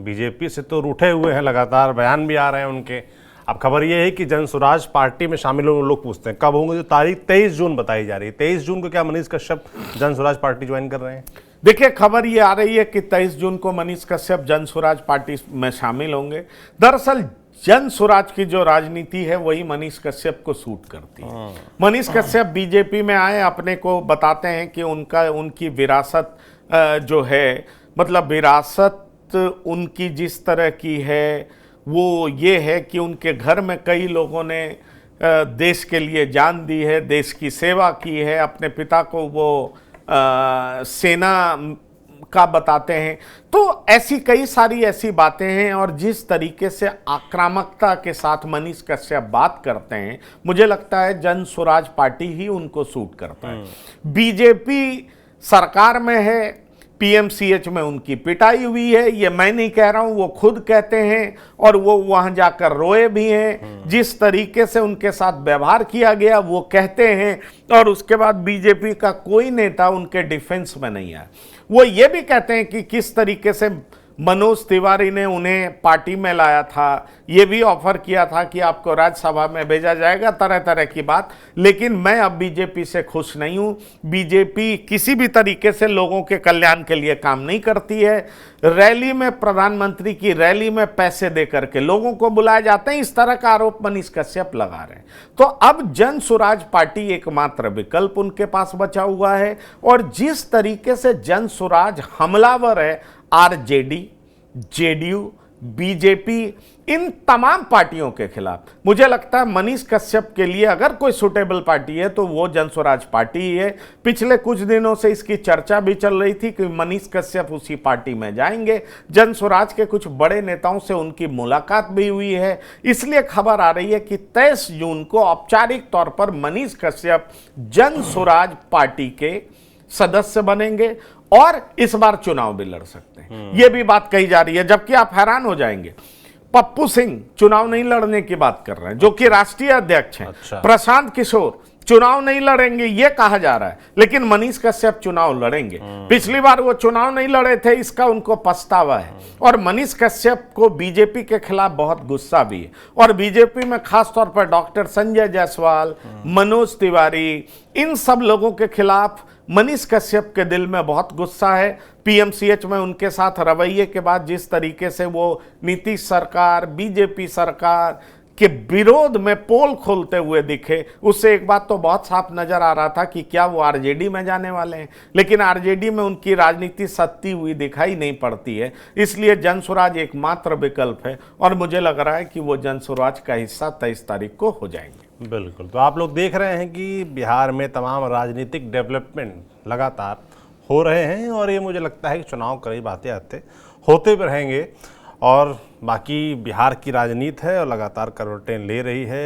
BJP से तो रूठे हुए हैं, लगातार बयान भी आ रहे हैं उनके। अब खबर ये है कि जन स्वराज पार्टी में शामिल होने लोग पूछते हैं कब होंगे, जो तारीख 23 जून बताई जा रही है। 23 जून को क्या मनीष कश्यप जन स्वराज पार्टी ज्वाइन कर रहे हैं? देखिए, खबर ये आ रही है कि 23 जून को मनीष कश्यप जन स्वराज पार्टी में शामिल होंगे। दरअसल जन स्वराज की जो राजनीति है वही मनीष कश्यप को सूट करती है। मनीष कश्यप बीजेपी में आए, अपने को बताते हैं कि उनकी विरासत जो है, मतलब विरासत उनकी जिस तरह की है वो ये है कि उनके घर में कई लोगों ने देश के लिए जान दी है, देश की सेवा की है। अपने पिता को वो सेना का बताते हैं। तो ऐसी कई सारी ऐसी बातें हैं, और जिस तरीके से आक्रामकता के साथ मनीष कश्यप बात करते हैं, मुझे लगता है जन स्वराज पार्टी ही उनको सूट करता है। बीजेपी सरकार में है, पीएमसीएच में उनकी पिटाई हुई है, ये मैं नहीं कह रहा हूं, वो खुद कहते हैं, और वो वहां जाकर रोए भी हैं। जिस तरीके से उनके साथ व्यवहार किया गया वो कहते हैं, और उसके बाद बीजेपी का कोई नेता उनके डिफेंस में नहीं आया। वो ये भी कहते हैं कि किस तरीके से मनोज तिवारी ने उन्हें पार्टी में लाया था, ये भी ऑफर किया था कि आपको राज्यसभा में भेजा जाएगा, तरह तरह की बात। लेकिन मैं अब बीजेपी से खुश नहीं हूं। बीजेपी किसी भी तरीके से लोगों के कल्याण के लिए काम नहीं करती है। रैली में, प्रधानमंत्री की रैली में पैसे देकर के लोगों को बुलाए जाते हैं, इस तरह का आरोप मनीष कश्यप लगा रहे हैं। तो अब जन स्वराज पार्टी एकमात्र विकल्प उनके पास बचा हुआ है। और जिस तरीके से जन स्वराज हमलावर है आरजेडी, जेडीयू, बीजेपी, इन तमाम पार्टियों के खिलाफ, मुझे लगता है मनीष कश्यप के लिए अगर कोई सुटेबल पार्टी है तो वो जन स्वराज पार्टी ही है। पिछले कुछ दिनों से इसकी चर्चा भी चल रही थी कि मनीष कश्यप उसी पार्टी में जाएंगे। जन स्वराज के कुछ बड़े नेताओं से उनकी मुलाकात भी हुई है। इसलिए खबर आ रही है कि 23 जून को औपचारिक तौर पर मनीष कश्यप जन स्वराज पार्टी के सदस्य बनेंगे और इस बार चुनाव भी लड़ सकते हैं। यह भी बात कही जा रही है, जबकि आप हैरान हो जाएंगे, पप्पू सिंह चुनाव नहीं लड़ने की बात कर रहे हैं, जो कि राष्ट्रीय अध्यक्ष हैं। अच्छा। प्रशांत किशोर चुनाव नहीं लड़ेंगे ये कहा जा रहा है, लेकिन मनीष कश्यप चुनाव लड़ेंगे। पिछली बार वो चुनाव नहीं लड़े थे, इसका उनको पछतावा है। और मनीष कश्यप को बीजेपी के खिलाफ बहुत गुस्सा भी है, और बीजेपी में खासतौर पर डॉक्टर संजय जायसवाल, मनोज तिवारी, इन सब लोगों के खिलाफ मनीष कश्यप के दिल में बहुत गुस्सा है। पीएमसीएच में उनके साथ रवैये के बाद जिस तरीके से वो नीतीश सरकार, बीजेपी सरकार के विरोध में पोल खोलते हुए दिखे, उससे एक बात तो बहुत साफ नजर आ रहा था कि क्या वो आरजेडी में जाने वाले हैं। लेकिन आरजेडी में उनकी राजनीति सत्ती हुई दिखाई नहीं पड़ती है। इसलिए जन स्वराज एकमात्र विकल्प है, और मुझे लग रहा है कि वो जन स्वराज का हिस्सा 23 तारीख को हो जाएंगे। बिल्कुल। तो आप लोग देख रहे हैं कि बिहार में तमाम राजनीतिक डेवलपमेंट लगातार हो रहे हैं, और ये मुझे लगता है कि चुनाव करीब आते आते होते भी रहेंगे। और बाकी बिहार की राजनीति है और लगातार करवटें ले रही है।